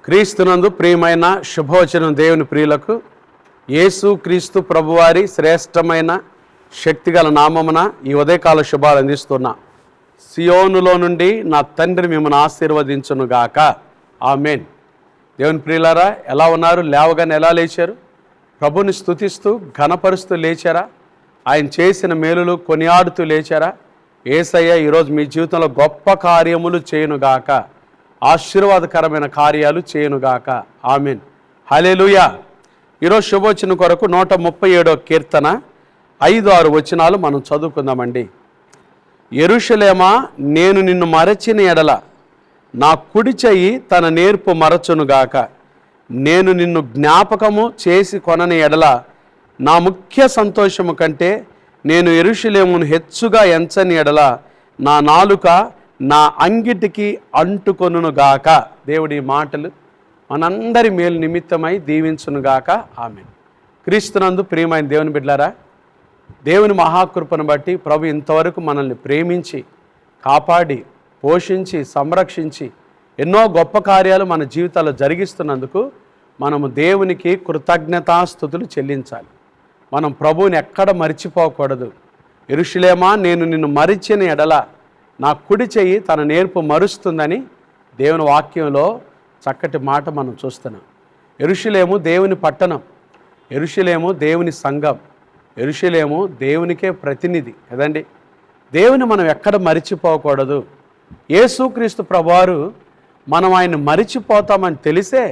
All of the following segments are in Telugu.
క్రీస్తునందు ప్రియమైన శుభవచనం దేవుని ప్రియులకు యేసు క్రీస్తు ప్రభువారి శ్రేష్టమైన శక్తిగల నామమున ఈ ఉదయకాల శుభాలు అందిస్తున్నా. సియోనులో నుండి నా తండ్రి మిమ్మల్ని ఆశీర్వదించునుగాక. ఆమేన్. దేవుని ప్రియులారా, ఎలా ఉన్నారు? లేవగానే ఎలా లేచారు? ప్రభుని స్తుతిస్తూ ఘనపరుస్తూ లేచారా? ఆయన చేసిన మేలులు కొనియాడుతూ లేచారా? యేసయ్య ఈరోజు మీ జీవితంలో గొప్ప కార్యములు చేయునుగాక, ఆశీర్వాదకరమైన కార్యాలు చేయునుగాక. ఆమేన్. హల్లెలూయా. ఈరోజు శుభవచనం కొరకు 137వ కీర్తన 5-6 వచనాలు మనం చదువుకుందామండి. యెరూషలేమా, నేను నిన్ను మరచిన ఎడల నా కుడి చెయ్యి తన నేర్పు మరచునుగాక. నేను నిన్ను జ్ఞాపకము చేసి కొనని ఎడల నా ముఖ్య సంతోషము కంటే నేను యెరూషలేమును హెచ్చుగా ఎంచని ఎడల నా నాలుక నా అంగిటికి అంటుకొనుగాక. దేవుడి మాటలు మనందరి మేలు నిమిత్తమై దీవించునుగాక. ఆమేన్. క్రీస్తునందు ప్రియమైన దేవుని బిడ్డలారా, దేవుని మహాకృపను బట్టి ప్రభు ఇంతవరకు మనల్ని ప్రేమించి కాపాడి పోషించి సంరక్షించి ఎన్నో గొప్ప కార్యాలు మన జీవితాల్లో జరిగిస్తున్నందుకు మనము దేవునికి కృతజ్ఞతాస్తుతులు చెల్లించాలి. మనం ప్రభువుని ఎక్కడ మరిచిపోకూడదు. యెరూషలేమా, నేను నిన్ను మరిచిన ఎడల నా కుడి చెయ్యి తన నేర్పు మరుస్తుందని దేవుని వాక్యంలో చక్కటి మాట మనం చూస్తున్నాం. యెరూషలేము దేవుని పట్టణం, యెరూషలేము దేవుని సంఘం, యెరూషలేము దేవునికే ప్రతినిధి కదండి. దేవుని మనం ఎక్కడ మరిచిపోకూడదు. యేసుక్రీస్తు ప్రభువారు మనం ఆయన మరిచిపోతామని తెలిసే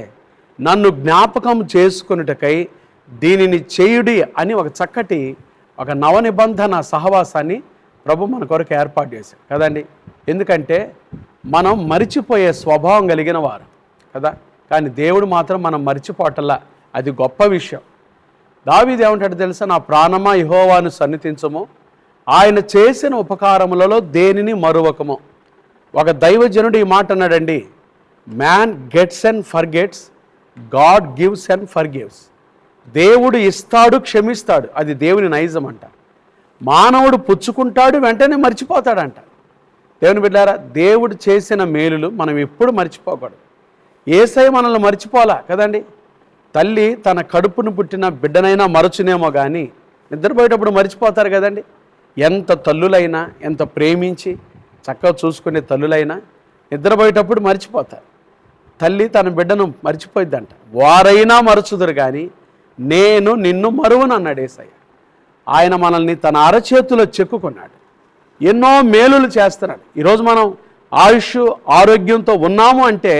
నన్ను జ్ఞాపకం చేసుకున్నటకై దీనిని చేయుడి అని ఒక చక్కటి ఒక నవనిబంధన సహవాసాన్ని ప్రభు మన కొరకు ఏర్పాటు చేశారు కదండి. ఎందుకంటే మనం మరిచిపోయే స్వభావం కలిగిన వారు కదా, కానీ దేవుడు మాత్రం మనం మరిచిపోవటల్లా, అది గొప్ప విషయం. దావీదు ఏమంటాడు తెలుసా? నా ప్రాణమా యెహోవాను సన్నిధించము, ఆయన చేసిన ఉపకారములలో దేనిని మరువకము. ఒక దైవజనుడు ఈ మాట అన్నాడండి, man gets and forgets, God gives and forgives. దేవుడు ఇస్తాడు, క్షమిస్తాడు, అది దేవుని నైజం అంట. మానవుడు పుచ్చుకుంటాడు, వెంటనే మర్చిపోతాడంట. దేవుని బిడ్డారా, దేవుడు చేసిన మేలులు మనం ఎప్పుడు మర్చిపోకూడదు. యేసయ్య మనల్ని మర్చిపోలా కదండి. తల్లి తన కడుపును పుట్టిన బిడ్డనైనా మరచునేమో కానీ నిద్రపోయేటప్పుడు మర్చిపోతారు కదండి. ఎంత తల్లులైనా, ఎంత ప్రేమించి చక్కగా చూసుకునే తల్లులైనా నిద్రపోయేటప్పుడు మర్చిపోతారు. తల్లి తన బిడ్డను మర్చిపోయిద్దంట. వారైనా మరచుదురు కానీ నేను నిన్ను మరువను అన్నాడు యేసయ్య. ఆయన మనల్ని తన అరచేతిలో చెక్కుకున్నాడు, ఎన్నో మేలులు చేస్తున్నాడు. ఈరోజు మనం ఆయుష్ ఆరోగ్యంతో ఉన్నాము అంటే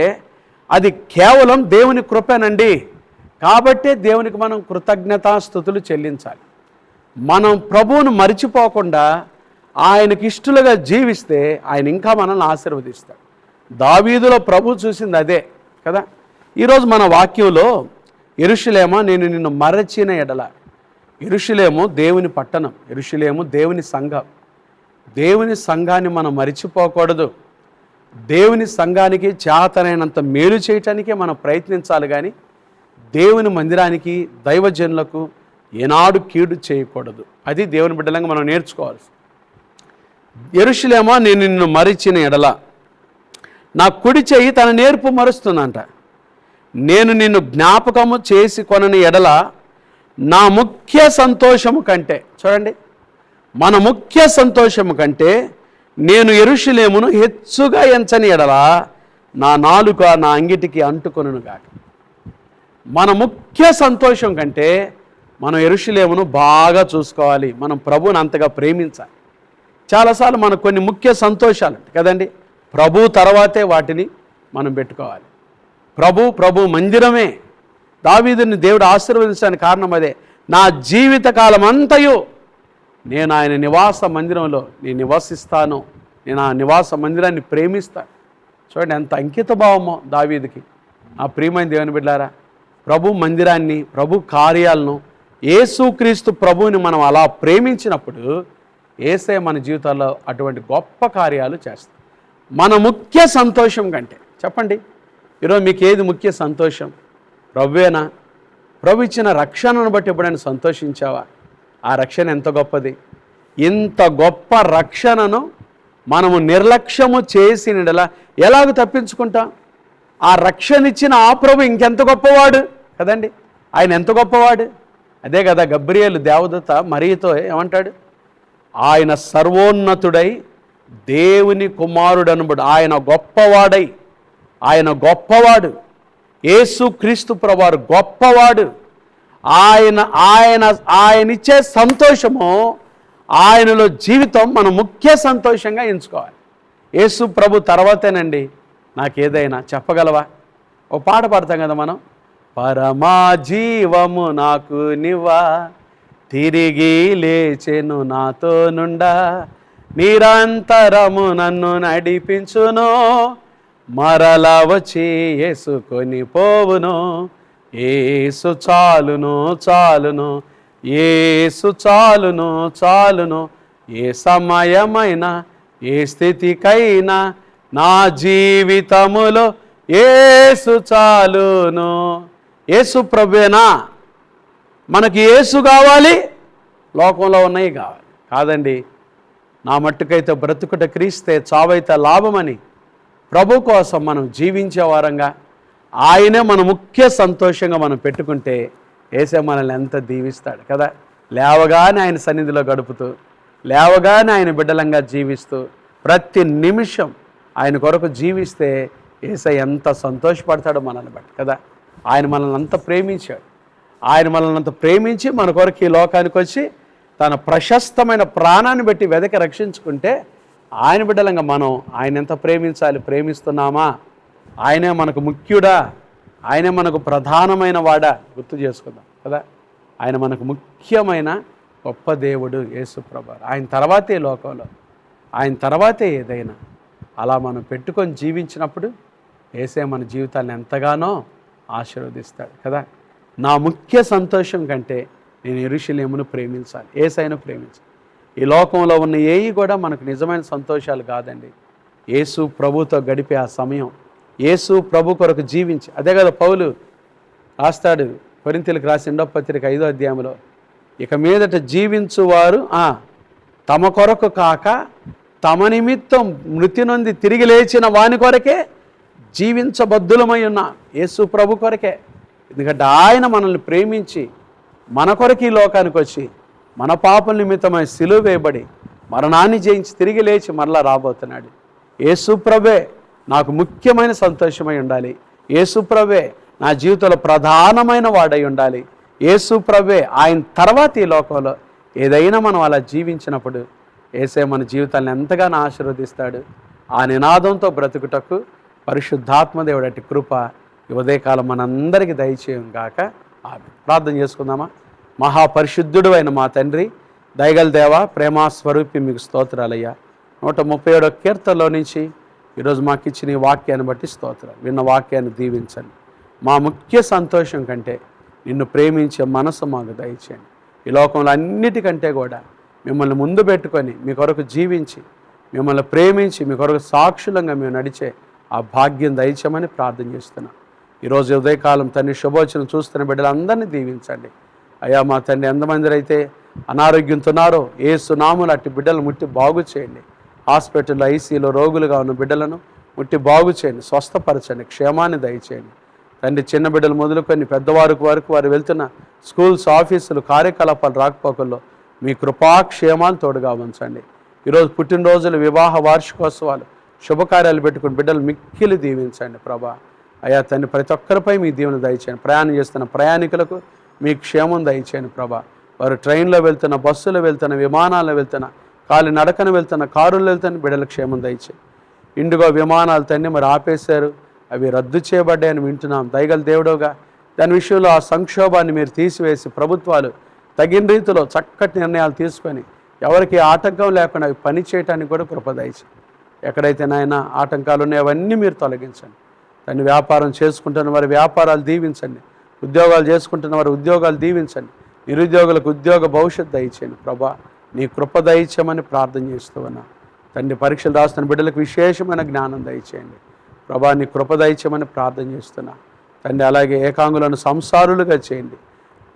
అది కేవలం దేవుని కృపేనండి. కాబట్టే దేవునికి మనం కృతజ్ఞతాస్తుతులు చెల్లించాలి. మనం ప్రభువును మరిచిపోకుండా ఆయనకి ఇష్టలుగా జీవిస్తే ఆయన ఇంకా మనల్ని ఆశీర్వదిస్తాడు. దావీదులో ప్రభు చూసింది అదే కదా. ఈరోజు మన వాక్యంలో యెరూషలేమా, నేను నిన్ను మరచిన ఎడల. యెరూషలేము దేవుని పట్టణం, యెరూషలేము దేవుని సంఘం. దేవుని సంఘాన్ని మనం మరిచిపోకూడదు. దేవుని సంఘానికి చేతనైనంత మేలు చేయటానికే మనం ప్రయత్నించాలి కానీ దేవుని మందిరానికి దైవజనులకు ఏనాడు కీడు చేయకూడదు. అది దేవుని బిడ్డలంగా మనం నేర్చుకోవాలి. యెరూషలేమా, నేను నిన్ను మరిచిన ఎడల నా కుడి చెయ్యి తన నేర్పు మరుస్తుందంట. నేను నిన్ను జ్ఞాపకము చేసి కొనని ఎడల నా ముఖ్య సంతోషము కంటే, చూడండి, మన ముఖ్య సంతోషము కంటే నేను యెరూషలేమును హెచ్చుగా ఎంచని ఎడల నా నాలుక నా అంగిటికి అంటుకొనుగాక. మన ముఖ్య సంతోషం కంటే మనం యెరూషలేమును బాగా చూసుకోవాలి. మనం ప్రభువుని అంతగా ప్రేమించాలి. చాలాసార్లు మనకు కొన్ని ముఖ్య సంతోషాలు కదండి, ప్రభు తర్వాతే వాటిని మనం పెట్టుకోవాలి. ప్రభు మందిరమే. దావీదుని దేవుడు ఆశీర్వదించడానికి కారణం అదే. నా జీవితకాలం అంతయు నేను ఆయన నివాస మందిరంలో నేను నివసిస్తాను, నేను ఆ నివాస మందిరాన్ని ప్రేమిస్తాను. చూడండి ఎంత అంకిత భావమో దావీదుకి. ఆ ప్రియమైన దేవుని బిడ్డలారా, ప్రభు మందిరాన్ని, ప్రభు కార్యాలను, యేసుక్రీస్తు ప్రభువుని మనం అలా ప్రేమించినప్పుడు యేసయ్య మన జీవితాల్లో అటువంటి గొప్ప కార్యాలు చేస్తాం. మన ముఖ్య సంతోషం కంటే, చెప్పండి ఈరోజు మీకు ఏది ముఖ్య సంతోషం? ప్రభువేనా? ప్రభు ఇచ్చిన రక్షణను బట్టి ఎప్పుడైనా సంతోషించావా? ఆ రక్షణ ఎంత గొప్పది. ఇంత గొప్ప రక్షణను మనము నిర్లక్ష్యము చేసినలా ఎలాగ తప్పించుకుంటాం? ఆ రక్షణ ఇచ్చిన ఆ ప్రభు ఇంకెంత గొప్పవాడు కదండి. ఆయన ఎంత గొప్పవాడు. అదే కదా గబ్రియేలు దేవదూత మరియతో ఏమంటాడు, ఆయన సర్వోన్నతుడై దేవుని కుమారుడనబడు, ఆయన గొప్పవాడై, ఆయన గొప్పవాడు, యేసు క్రీస్తు ప్రభువారు గొప్పవాడు. ఆయనిచ్చే సంతోషము, ఆయనలో జీవితం మనం ముఖ్య సంతోషంగా ఎంచుకోవాలి. యేసు ప్రభు తర్వాతేనండి నాకేదైనా. చెప్పగలవా? ఓ పాట పాడతాం కదా మనం, పరమా జీవము నాకు నివ్వా, తిరిగి లేచెను నాతో నుండా, నిరంతరము నన్ను నడిపించును, మరల వచ్చి యేసుకొని పోవును, యేసు చాలును చాలును, యేసు చాలును చాలును, ఏ సమయమైనా ఏ స్థితికైనా నా జీవితములో యేసు చాలును. యేసు ప్రభువేనా? మనకి యేసు కావాలి, లోకంలో ఉన్నాయి కావాలి కాదండి. నా మట్టుకైతే బ్రతుకుట క్రీస్తే, చావైతే లాభమని ప్రభు కోసం మనం జీవించే వారంగా, ఆయనే మన ముఖ్య సంతోషంగా మనం పెట్టుకుంటే యేసే మనల్ని ఎంత దీవిస్తాడు కదా. లేవగానే ఆయన సన్నిధిలో గడుపుతూ, లేవగానే ఆయన బిడ్డలంగా జీవిస్తూ, ప్రతి నిమిషం ఆయన కొరకు జీవిస్తే యేసే ఎంత సంతోషపడతాడో మనల్ని బట్టి కదా. ఆయన మనల్ని అంత ప్రేమించాడు. ఆయన మనల్ని అంత ప్రేమించి మన కొరకు ఈ లోకానికి వచ్చి తన ప్రశస్తమైన ప్రాణాన్ని బట్టి వెదకి రక్షించుకుంటే, ఆయన బిడ్డలంగా మనం ఆయన ఎంత ప్రేమించాలి. ప్రేమిస్తున్నామా? ఆయనే మనకు ముఖ్యుడా? ఆయనే మనకు ప్రధానమైన వాడా? గుర్తు చేసుకుందాం కదా. ఆయన మనకు ముఖ్యమైన గొప్ప దేవుడు యేసు ప్రభువు. ఆయన తర్వాతే లోకంలో, ఆయన తర్వాతే ఏదైనా. అలా మనం పెట్టుకొని జీవించినప్పుడు యేసే మన జీవితాన్ని ఎంతగానో ఆశీర్వదిస్తాడు కదా. నా ముఖ్య సంతోషం కంటే నేను యెరూషలేమును ప్రేమించాలి, యేసయ్యను ప్రేమించాలి. ఈ లోకంలో ఉన్న ఏవి కూడా మనకు నిజమైన సంతోషాలు కాదండి. యేసు ప్రభుతో గడిపే ఆ సమయం, యేసు ప్రభు కొరకు జీవించి, అదే కదా పౌలు రాస్తాడు కొరింథీయులకు రాసిన 2వ పత్రిక 5వ అధ్యాయంలో, ఇక మీదట జీవించువారు తమ కొరకు కాక తమ నిమిత్తం మృతి నొంది తిరిగి లేచిన వాని కొరకే జీవించబద్దులమై ఉన్నా. యేసు ప్రభు కొరకే. ఎందుకంటే ఆయన మనల్ని ప్రేమించి మన కొరకు ఈ లోకానికి వచ్చి మన పాపల నిమిత్తమై సిలువ వేయబడి మరణాన్ని జయించి తిరిగి లేచి మరలా రాబోతున్నాడు. యేసు ప్రభే నాకు ముఖ్యమైన సంతోషమై ఉండాలి. యేసు ప్రభే నా జీవితంలో ప్రధానమైన వాడై ఉండాలి. యేసు ప్రభే ఆయన తర్వాత ఈ లోకంలో ఏదైనా మనం అలా జీవించినప్పుడు యేసే మన జీవితాన్ని ఎంతగానో ఆశీర్వదిస్తాడు. ఆ నినాదంతో బ్రతుకుటకు పరిశుద్ధాత్మదేవుడు అట్టి కృప ఈ ఉదయకాలం మనందరికీ దయచేయం గాక. ఆమేన్. ప్రార్థన చేసుకుందామా? మహాపరిశుద్ధుడు అయిన మా తండ్రి, దయగల దేవ, ప్రేమాస్వరూపి, మీకు స్తోత్రాలయ్యా. 137వ కీర్తనలో నుంచి ఈరోజు మాకు ఇచ్చిన ఈ వాక్యాన్ని బట్టి స్తోత్రాలు. విన్న వాక్యాన్ని దీవించండి. మా ముఖ్య సంతోషం కంటే నిన్ను ప్రేమించే మనసు మాకు దయచేయండి. ఈ లోకంలో అన్నిటికంటే కూడా మిమ్మల్ని ముందు పెట్టుకొని మీ కొరకు జీవించి, మిమ్మల్ని ప్రేమించి మీ కొరకు సాక్షులంగా మేము నడిచే ఆ భాగ్యం దయచేయమని ప్రార్థన చేస్తున్నాం. ఈరోజు ఉదయకాలం తండ్రి శుభవచనం చూస్తున్న బిడ్డలందరినీ దీవించండి. అయ్యా మా తండ్రి, ఎంతమంది అయితే అనారోగ్యంతో ఉన్నారో యేసు నామమున అట్టి బిడ్డలు ముట్టి బాగు చేయండి. హాస్పిటల్లో ఐసీలో రోగులుగా ఉన్న బిడ్డలను ముట్టి బాగు చేయండి, స్వస్థపరచండి, క్షేమాన్ని దయచేయండి తండ్రి. చిన్న బిడ్డలు మొదలుకొని పెద్దవారి వరకు వారు వెళ్తున్న స్కూల్స్, ఆఫీసులు, కార్యకలాపాలు, రాకపోకల్లో మీ కృపాక్షేమాలు తోడుగా ఉంచండి. ఈరోజు పుట్టినరోజులు, వివాహ వార్షికోత్సవాలు, శుభకార్యాలు పెట్టుకుని బిడ్డలు మిక్కిలి దీవించండి ప్రభా. అయ్యా తండ్రి, ప్రతి ఒక్కరిపై మీ దీవెన దయచేయండి. ప్రయాణం చేస్తున్న ప్రయాణికులకు మీ క్షేమం దయచేయండి ప్రభా. వారు ట్రైన్లో వెళ్తున్న, బస్సులో వెళ్తున్న, విమానాల్లో వెళ్తున్న, కాలి నడకన వెళ్తున్న, కారుల్లో వెళ్తున్న బిడ్డల క్షేమం దయచేయండి. ఇండిగో విమానాలు తండ్రి మరి ఆపేశారు, అవి రద్దు చేయబడ్డాయని వింటున్నాం. దయగల దేవుడుగా దాని విషయంలో ఆ సంక్షోభాన్ని మీరు తీసివేసి ప్రభుత్వాలు తగిన రీతిలో చక్కటి నిర్ణయాలు తీసుకొని ఎవరికి ఆటంకం లేకుండా అవి పని చేయడానికి కూడా కృప దయచేయండి. ఎక్కడైతే నాయన ఆటంకాలు ఉన్నాయో అవన్నీ మీరు తొలగించండి. దాన్ని వ్యాపారం చేసుకుంటున్న వారి వ్యాపారాలు దీవించండి, ఉద్యోగాలు చేసుకుంటున్న వారి ఉద్యోగాలు దీవించండి, నిరుద్యోగులకు ఉద్యోగ భవిష్యత్తు దయచేయండి ప్రభా. నీ కృప దయచేయమని ప్రార్థన చేస్తూ ఉన్నా తండ్రి. పరీక్షలు రాస్తున్న బిడ్డలకు విశేషమైన జ్ఞానం దయచేయండి ప్రభా. నీ కృప దయచేయమని ప్రార్థన చేస్తున్నా తండ్రి. అలాగే ఏకాంగులను సంసారులుగా చేయండి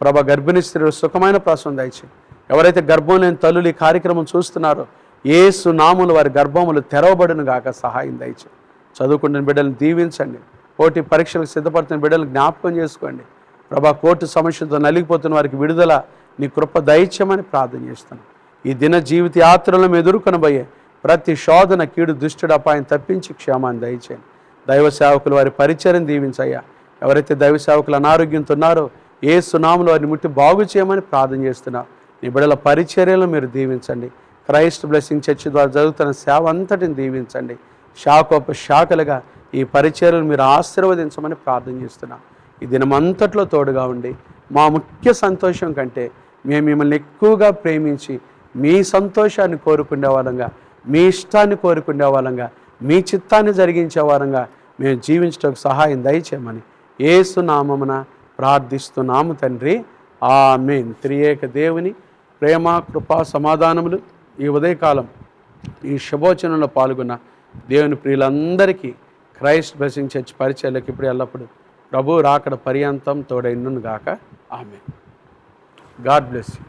ప్రభా. గర్భిణీ స్త్రీలు సుఖమైన ప్రసవం దయచేయండి. ఎవరైతే గర్భం లేని తల్లులు ఈ కార్యక్రమం చూస్తున్నారో యేసు నామమున వారి గర్భములు తెరవబడును గాక సహాయం దయచేయండి. చదువుకుంటున్న బిడ్డలను దీవించండి, పోటీ పరీక్షలకు సిద్ధపడుతున్న బిడ్డలు జ్ఞాపకం చేసుకోండి ప్రభా. కోర్టు సమస్యతో నలిగిపోతున్న వారికి విడుదల నీ కృప దయచేయమని ప్రార్థన చేస్తాను. ఈ దిన జీవిత యాత్రలను ఎదుర్కొనబోయే ప్రతి శోధన, కీడు, దుష్టుడు, అపాయం తప్పించి క్షేమాన్ని దయచేయండి. దైవ సేవకులు వారి పరిచయం దీవించయ్యా. ఎవరైతే దైవ సేవకులు అనారోగ్యంతో ఉన్నారో యేసు నామములో వారిని ముట్టి బాగు చేయమని ప్రార్థన చేస్తున్నా. నీ బిడ్డల పరిచర్యలను మీరు దీవించండి. క్రైస్ట్ బ్లెస్సింగ్ చర్చ్ ద్వారా జరుగుతున్న సేవ అంతటిని దీవించండి. శాఖలుగా ఈ పరిచర్యలు మీరు ఆశీర్వదించమని ప్రార్థన చేస్తున్నా. ఈ దినమంతట్లో తోడుగా ఉండి మా ముఖ్య సంతోషం కంటే మేము మిమ్మల్ని ఎక్కువగా ప్రేమించి మీ సంతోషాన్ని కోరుకునే వాళ్ళంగా, మీ ఇష్టాన్ని కోరుకునే వాళ్ళంగా, మీ చిత్తాన్ని జరిగించే వారంగా మేము జీవించడానికి సహాయం దయచేయమని యేసు నామమున ప్రార్థిస్తున్నాము తండ్రి. ఆమేన్. త్రియేక దేవుని ప్రేమ, కృపా, సమాధానములు ఈ ఉదయకాలం ఈ శుభోచనంలో పాల్గొన్న దేవుని ప్రియులందరికీ క్రైస్ట్ బ్లెస్సింగ్ చర్చ్ పరిచర్యలకు ఇప్పుడు ఎల్లప్పుడు ప్రభు రాకడ పర్యంతం తోడైండును గాక. ఆమేన్. God bless you.